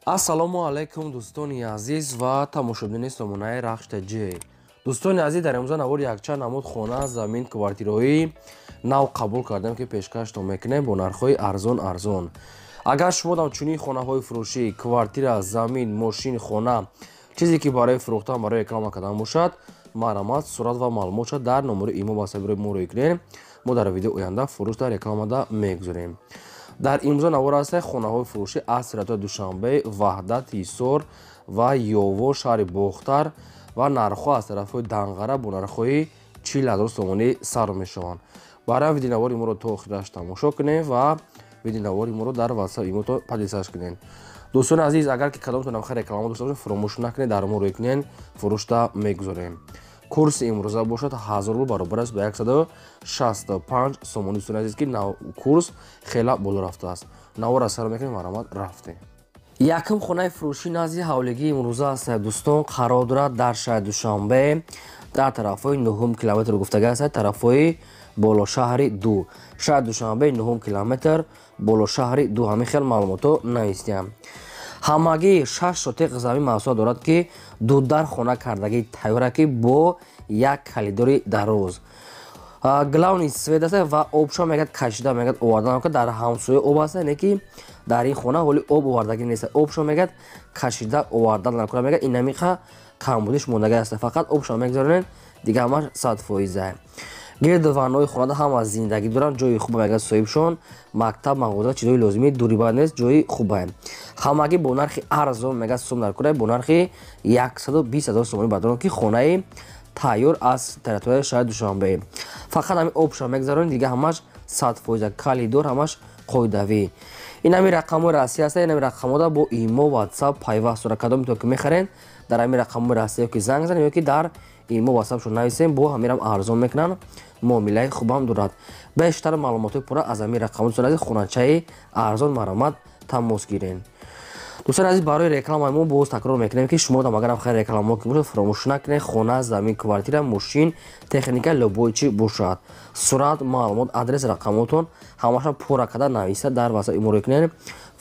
ассалому алайкум дӯстони азиз ва тамошобини сомонаи рахш ТЖ. дӯстони азиз, дар имрӯза навори якчанд намуд хона, замин, квартираҳои нав қабул кардем, ки пешкаштон мекунем бо нархҳои арзон. агар шумо дам чунин хонаҳои фурӯшӣ, квартира, замин, мошин, хона, чизе ки барои фурӯхтан, барои реклама кардан бошад, маърамат, сурат ва маълумотша дар номери имо ба сабирои мо рӯй кунед. мо дар видеои оянда фурӯшда рекламада мегузорем. дар имрӯза навор ҳастед хонаҳои фурӯшӣ аз сиратои душанбе, ваҳдат, ҳисор ва ёво, шаҳри бохтар ва нархҳо аз тарафҳои данғара бо нархҳои 40 000 сомонӣ сар мешаванд. барои видеонавори моро то охираш тамошо кунед ва видеонавори моро дар ватсап имото падисаш кунед. дӯстони азиз, агар ки кадомтон хай реклама дошта бошед, фаромӯш накунед дар мо рӯй кунед, фурӯшда мегузорем. курси имрӯза бошад 1000 рубл баробар аст ба 165 сомонӣ. дӯстони азиз, ки курс хела боло рафтааст. навора сар мекунем, маърамат, рафтем. якум хонаи фурӯшӣ назди ҳавлигии имрӯза аст. дӯстон, қарор дорад дар шаҳри душанбе, дар тарафҳои 9 километр гуфтага аст, тарафҳои болошаҳри 2. шаҳри душанбе 9 километр, болошаҳри 2. ҳамин хел маълумото нависидем. ҳамагӣ 6 сотиқ замин маҳсулот дорад, ки дудар хона кардагии тайёра, ки бо як калидори дароз. главни свет аст ва обша мегӯяд кашида мегӯяд овардан, ки дар ҳамсоя об аст, не ки дар ин хона ҳоли об овардагӣ нест. обша мегӯяд кашида овардан накунад, мегӯяд ин намиқа камбудиш мондагӣ аст. фақат обша мегзаронед, дига ҳамаш 100%. гирдванҳои хонада ҳама зиндагӣ доранд, ҷои хуба мегӯяд соҳибшон, мактаб, мағоза, чизҳои лозимӣ дури нест, ҷои хуба. ҳамагӣ бо нархи арзон мегӯяд сум дар кора, бо нархи 120 000 сомонӣ бадорон, ки хонаи тайёр аз территорияи шаҳри душанбе. фақат ҳамин обша мегзаронед, дига ҳамаш 100%. калидор ҳамаш қоидавӣ. ин ҳамин рақамҳои расмӣ аст. ин ҳамин рақамҳода бо имо, ватсап пайваст дорад. кадомитон ки мехарен дар ҳамин рақамҳои расмӣ ёки занг занед, ёки дар имо ватсапшон нависем, бо ҳамирам арзон мекунанд, муомилаи хубам дорад. бештар маълумотои пурра аз ҳамин рақамҳо хоначаи арзон маърамат тамос гиред. дӯстони азиз, барои рекламаи мо боз такрор мекунем, ки шумо агарам хай реклама ки бошад, фаромӯш накунед хона, замин, квартира, мошин, техника любой чи бошад. сурат, маълумот, адрес, рақамотон ҳамаша пурра карда нависа дар ватсап имо рӯй кунед,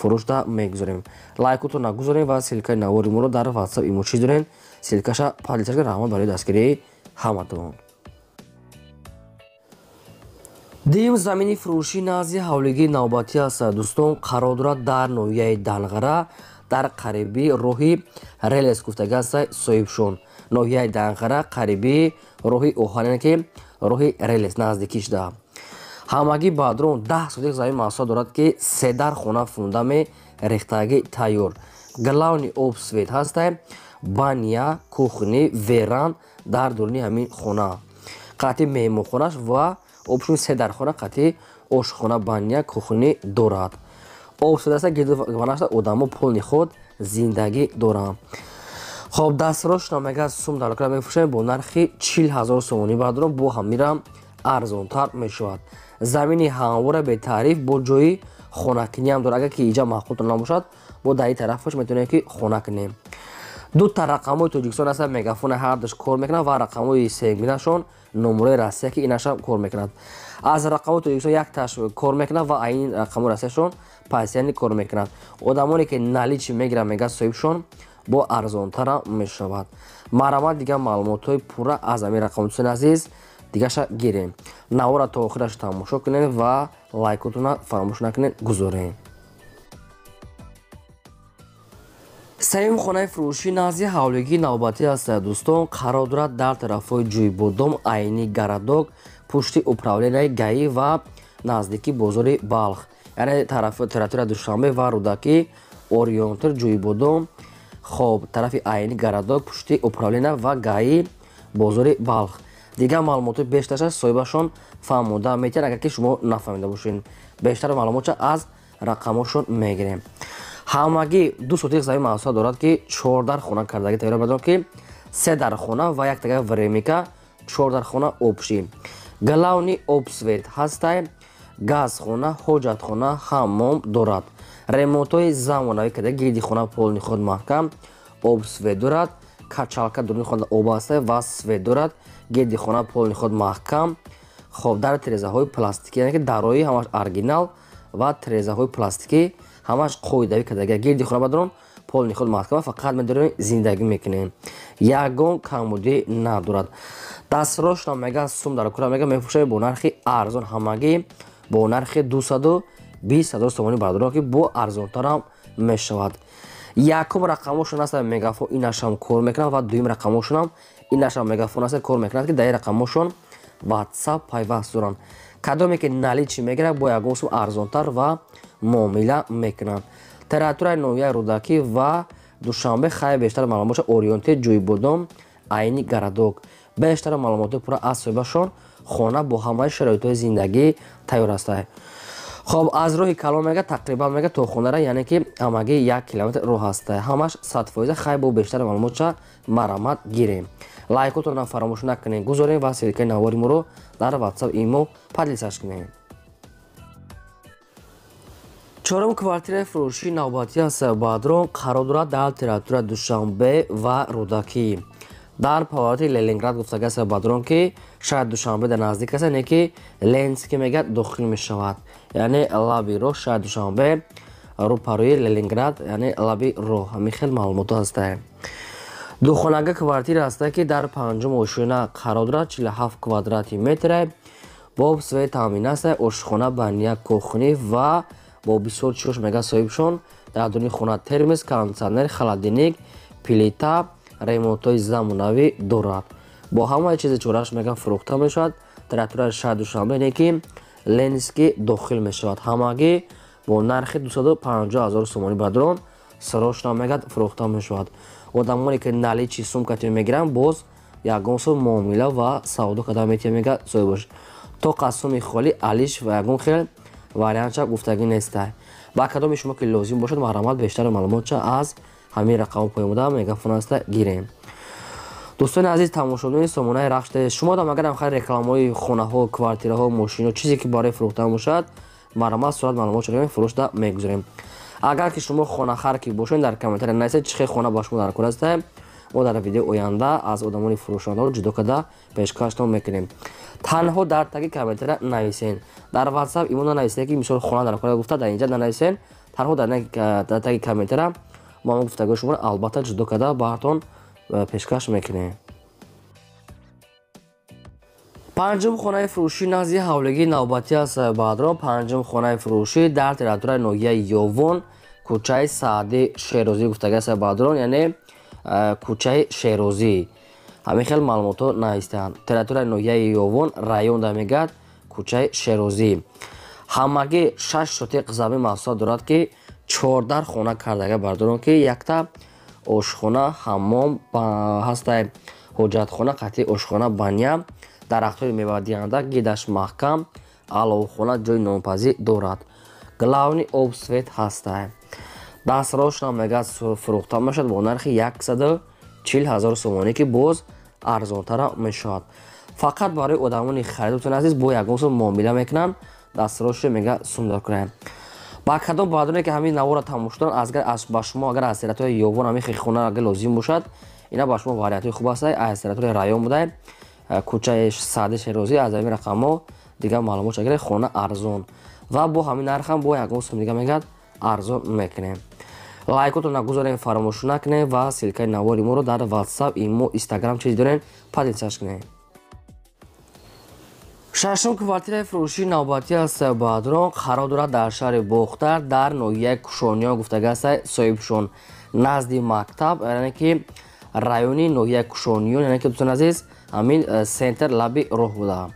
фурӯшда мегузорем. лайкотон нагузоред ва силкаи навори моро дар ватсап имо чиз доред, силкаша падисаш кунед. раҳмат барои дастгирии ҳаматон. дим замини фурӯшӣ назди ҳавлигии навбатӣ аст. дӯстон, қарор дорад дар ноҳияи данғара, дар қариби роҳи релес гуфтага аст соҳибшон. ноҳияи данғара, қариби роҳи оҳан, ки роҳи релес наздикиш да. ҳамагӣ баъдрон 10 сотиқ замин маҳсулот дорад, ки седар хона фундаме рехтагии тайёр. главни об свет ҳаст, баня, кухни, веран дар дурuni ҳамин хона. қатъи меҳмонхонаш ва обшуни седар хона, қатъи ошхона, баня, кухни дорад. об свет аст, гирдванаш одамо полни ход зиндагӣ доранд. хоб, дастфирошона мегӯяд сум дар кора мефурӯшем бо нархи 40 000 сомонӣ баъдро, бо ҳамирам арзонтар мешавад. замини ҳамвора бетаъриф бо ҷои хонакуниам дорад. агар ки иҷа маъқултон набошад, мо дар ин тарафаш метавонем ки хона кунем. дута рақамҳои тоҷикистон аст, мегафони ҳардуш кор мекунад ва рақамҳои сеюминашон номраи расия, ки инашам кор мекунад. аз рақамҳои тоҷикистон якташ кор мекунад ва ин рақамҳои расияшон пасияни кор мекунад. одамоне ки наличи мегиранд, мегӯяд соҳибшон, бо арзонтара мешавад. маърамат, дига маълумотҳои пурра аз ҳамин рақамҳои азиз дигаша гирем. навора то охираш тамошо кунед ва лайкотона фаромӯш накунед гузоред. сеюм хонаи фурӯшӣ назди ҳавлигии навбатӣ аст. дӯстон, қарор дорад дар тарафҳои ҷӯйбодом, айни гарадок, пушти управлениyaи гаи ва наздикии бозори балх, яъне территорияи душанбе ва рӯдаки орионтир, ҷӯйбодом, хоб, тарафи айни гарадок, пушти управления ва гаи бозори балх. дига маълумотои бештарша соҳибашон фаҳмода метиҳанд, агар ки шумо нафаҳмида бошед. бештар маълумотша аз рақамҳошон мегирем. ҳамагӣ 2 сотиқ замин маҳсулот дорад, ки 4 дар хона кардагӣ тайёр бадорад, ки 3 дар хона ва як тага времика, 4 дар хона обшӣ. главни обсвет ҳаст, газхона, ҳоҷатхона, ҳаммом дорад. ремонтҳои замонавӣ карда, гирди хона полни ход маҳкам, обсвет дорад. качалка дуруни хона об аст ва свет дорад. гирди хона полни ход маҳкам. хоб, дар тирезаҳои пластикӣ, яъне ки дарои ҳамаш оригинал ва тирезаҳои пластикӣ ҳамаш қоидавӣ кардаги. гирди хона бадорон полни худ маҳкама, фақат медорем зиндагӣ мекунем. Ягон камбудӣ надорад. Дастфирошро мегӯяд сум дар кора мегӯяд мефурӯшад бо нархи арзон, ҳамагӣ бо нархи 220,000 сомонӣ бардорад ки бо арзонтарам мешавад. Якум рақамошон аст мегафон, инашам кор мекунад ва дуюм рақамошонам инашам мегафон аст кор мекунад ки дар ин рақамошон WhatsApp пайваст доранд. Кадоме ки наличӣ мегирад бо ягон сум арзонтар ва муомила мекунанд. Температураи ноҳияи Рӯдакӣ ва Душанбе хай бештар маълумоти Ориёнтӣ, Ҷӯйбодом, Айни Гарадок. Бештар маълумоти пурра аз соҳибашон хона бо ҳамаи шароитҳои зиндагӣ тайёр аст. Хоб аз роҳи калон мегӯяд тақрибан мегӯяд то хонара, яъне ки ҳамагӣ 1 километр роҳ аст. Ҳамаш 100% хай бо бештари маълумотша марамат гирем. Лайкотонам фаромӯш накунед, гузорем ва силкаи навори моро дар WhatsApp имо падлисаш кунед. Чорум квартираи фурӯшии навбатӣ аст Бадрон қарор дорад дар территорияи Душанбе ва Рӯдакӣ. Дар павлоди Ленинград гуфтагӣ аст Бадрон ки шояд Душанбе дар наздик аст, яъне ки Ленинский мегӯяд дохил мешавад. Яъне лаби роҳ шояд Душанбе рӯпарӯи Ленинград, яъне лаби роҳ. Ҳамин хел маълумото аст. Духонага квартира аст ки дар панҷум ошина қарор дорад, 47 квадрати метр, бо свет таъмин аст, ошхона, баня, кухни ва бо бисёр чӯш мегӯяд соҳибшон. Дар дурuni хона термос, кондитсионер, холодильник, плита, ремонтҳои замонавӣ дорад. Бо ҳамаи чизи чораш мегӯяд фурӯхта мешавад. Территорияи шаҳри Душанбе, яъне ки Ленинский дохил мешавад. Ҳамагӣ бо нархи 250,000 сомонӣ Бадрон сарошна мегӯяд фурӯхта мешавад. Одамоне ки наличи сумкатиро мегиранд, боз ягон сум муомила ва савдо кардан метавонад мегӯяд соҳиб бошад. То қасуми холӣ алиш ва ягон хел вариантша гуфтагӣ нест. Ба кадоми шумо ки лозим бошад маҳрамат бештар маълумотша аз ҳамин рақамо поёмода мегафон аст гирем. дӯстони азиз, тамошобини Сомонаи Рахш, шумо дам агарам хай рекламаҳои хонаҳо, квартираҳо, мошино чизе ки барои фурӯхтан бошад маҳрамат сурат маълумотша гирем, фурӯшда мегузорем. Агар ки шумо хонахар ки бошед дар комментария нависед чӣ хел хона ба шумо дар кор аст, мо дар видеои оянда аз одамони фурӯшандаро ҷудо карда пешкаштон мекунем. Танҳо дар таги комментария нависен. Дар WhatsApp имо нанависед ки мисол хона дар кор гуфта дар инҷа нанависен. Танҳо дар таги комментария мо гуфтагои шуморо албатта ҷудо карда баҳратон пешкаш мекунем. Панҷум хонаи фурӯшӣ назди ҳавлигии навбатӣ аст Бадрон. Панҷум хонаи фурӯшӣ дар территорияи ноҳияи Ёвон, кӯчаи Саъди Шерозӣ гуфтагӣ аст Бадрон, яъне кӯчаи Шерозӣ. ҳамин хел маълумото навистанд. Территорияи ноҳияи Ёвон, район дар мегӯяд кӯчаи Шерозӣ. Ҳамагӣ 6 сотиқ замин маҳсулот дорад ки 14 хона кардага Бадрон, ки якта ошхона, ҳаммом ҳастай, ҳоҷатхона, қатъи ошхона, баня, дарахтҳои мевадиҳанда, гидаш маҳкам, аловхона, ҷои нонпазӣ дорад. Главни об свет ҳастай. Дастфирошам мегӯяд фурӯхта мешавад бо нархи 140,000 сомонӣ ки боз арзонтара мешавад. Фақат барои одамони харидотон азиз бо ягон сум муомила мекунанд. Дастфирошро мегӯяд сум дар кунем. ба кадом Бадроне ки ҳамин навора тамошо доранд, ба шумо агар аз территорияи Ёвон ҳамин хона агар лозим бошад, ина ба шумо вариантҳои хуб аст. аз территорияи район будай кӯчаи Саъди Шерозӣ аз ҳамин рақамо дигар маълумотша гиред, хона арзон ва бо ҳамин нархам бо ягон сум дига мегӯяд арзон мекунем. лайкотон нагузорем, фаромӯш накунед ва силкаи навори моро дар WhatsApp, имо, Instagram чизи дорем падлисаш кунед. Шашум квартираи фурӯшии навбатӣ аст Бадрон. Қарор дорад дар шаҳри Бохтар дар ноҳияи Кушониён гуфтагӣ аст соҳибшон назди мактаб, яъне ки райони ноҳияи Кушониён, яъне ки дӯстон азиз ҳамин сентр лаби роҳ буда.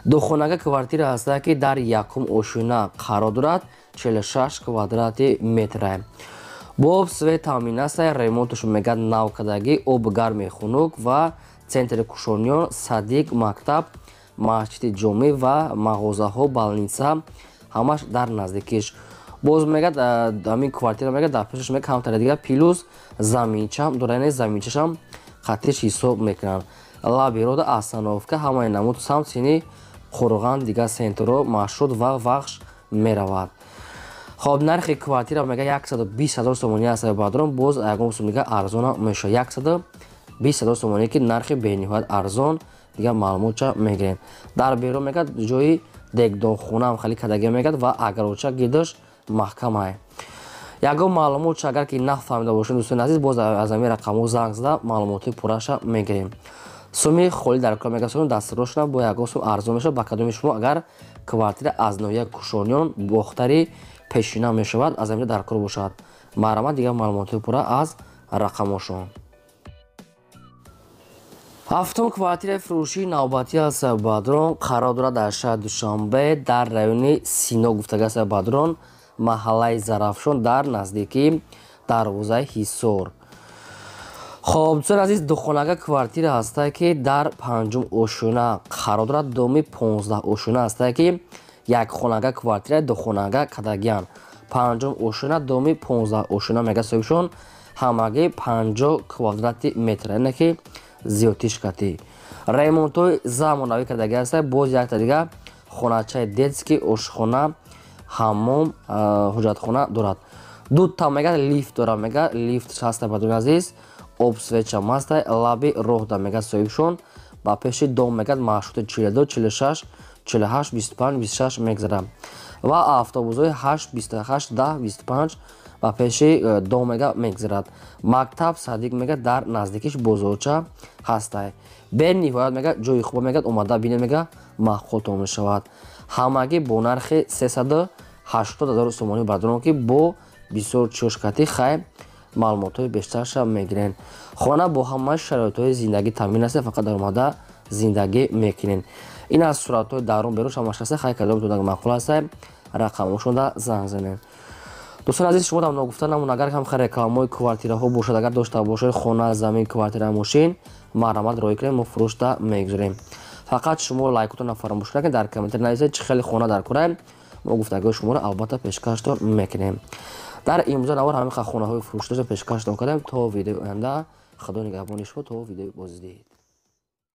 Духонага квартира аст ки дар якум ошина қарор дорад, 46 квадрати метр. бо свет таъмин аст, ремонташон мегӯяд навкардагӣ, об гарми хунук ва центри Кушониён, садик, мактаб, масҷиди ҷомеъ ва мағозаҳо, балница ҳамаш дар наздикиш. боз мегӯяд ҳамин квартира мегӯяд дар пешаш мегӯяд камтари дигар плюс заминчам дорад, яъне заминчашам хаттиш ҳисоб мекунанд. лаби роҳ остановка, ҳамаи намуд самт сини хурған дигар сентрҳо маршрут ва вахш меравад. хоб нархи квартира мегӯяд 120,000 сомонӣ аст Бадрон, боз ягон сум дига арзона мешавад. 120,000 сомонӣ ки нархи бениҳоят арзон дига маълумотша мегирем. дар берун мегӯяд ҷои дегдонхонаам хали кардагӣ мегӯяд ва агароча гирдаш маҳкамай. ягон маълумот агар ки нафаҳмида бошед дӯстони азиз боз аз ҳамин рақамҳо занг зада маълумоти пурраша мегирем. сумми холӣ дар кор мега сум дастирошона бо ягон сум арзон мешавад ба кадоми шумо агар квартира аз ноҳияи кушониён бохтари пешина мешавад аз ҳамин дар кор бошад. Марҳамат дигар маълумоти пурра аз рақамҳошон. ҳафтум квартираи фурӯшии навбатӣ аз Бадрон қарор дорад дар шаҳри Душанбе дар райони Сино гуфтагас Бадрон маҳаллаи Зарафшон дар наздикии дарвозаи Ҳисор. хоб дӯстони азиз духонага квартира ҳастае ки дар 5 ошӯна қарор дорад. доми 15 ошӯна ҳастае ки якхонага квартираи духонага кадагиян 5 ошӯна доми 15 ошӯна мега соҳибшон ҳамагӣ 50 квадрати метр яъне ки зиёдтиш катӣ. ремонтҳои замонавӣ кардагӣ ҳастае. боз якта дигар хоначаи детский ошхона ҳаммом ҳуҷҷатхона дорад. дутта мега лифт дорад мега лифт ҳаста бадуни азиз обсвечам ҳастай лаби роҳ да мега соҳибшон ба пеши дом мегад маршрути 42 46 48 25 26 мегзарад ва автобусҳои 8 28 10 25 ба пеши дом мега мегзарад. мактаб садиқ мега дар наздикиш бозорча ҳастай. бениҳоят мега ҷойи хуба мегад омада бинед мега маҳқултон мешавад. ҳамагӣ бо нархи 380 000 сомонӣ бардорон ки бо бисёр чӯшкатӣ хай маълумотҳои бештарша мегирен. хона бо ҳамаи шароитҳои зиндагӣ таъмин аст фақат дар омада зиндагӣ мекунен. ин аз суратҳои дарун берун шамаш аст хай кадом туда маъқул аст рақамошонда занг занен. дӯстони азиз шумо дар ногуфта намун агар ҳам хай рекламаҳои квартираҳо бошад агар дошта бошед хона замин квартира мошин марҳамат роӣ кунед мо фурӯшта мегузорем. фақат шумо лайкотона фаромӯш накунед дар комментар нависед чӣ хеле хона дар кораем мо гуфтагӯи шуморо албатта пешкаштон мекунем. дар имрӯза навор ҳамин хонаҳои фурӯшташро пешкаштон кардем. то видеои оянда худо нигаҳбони шумо то видеои боздид.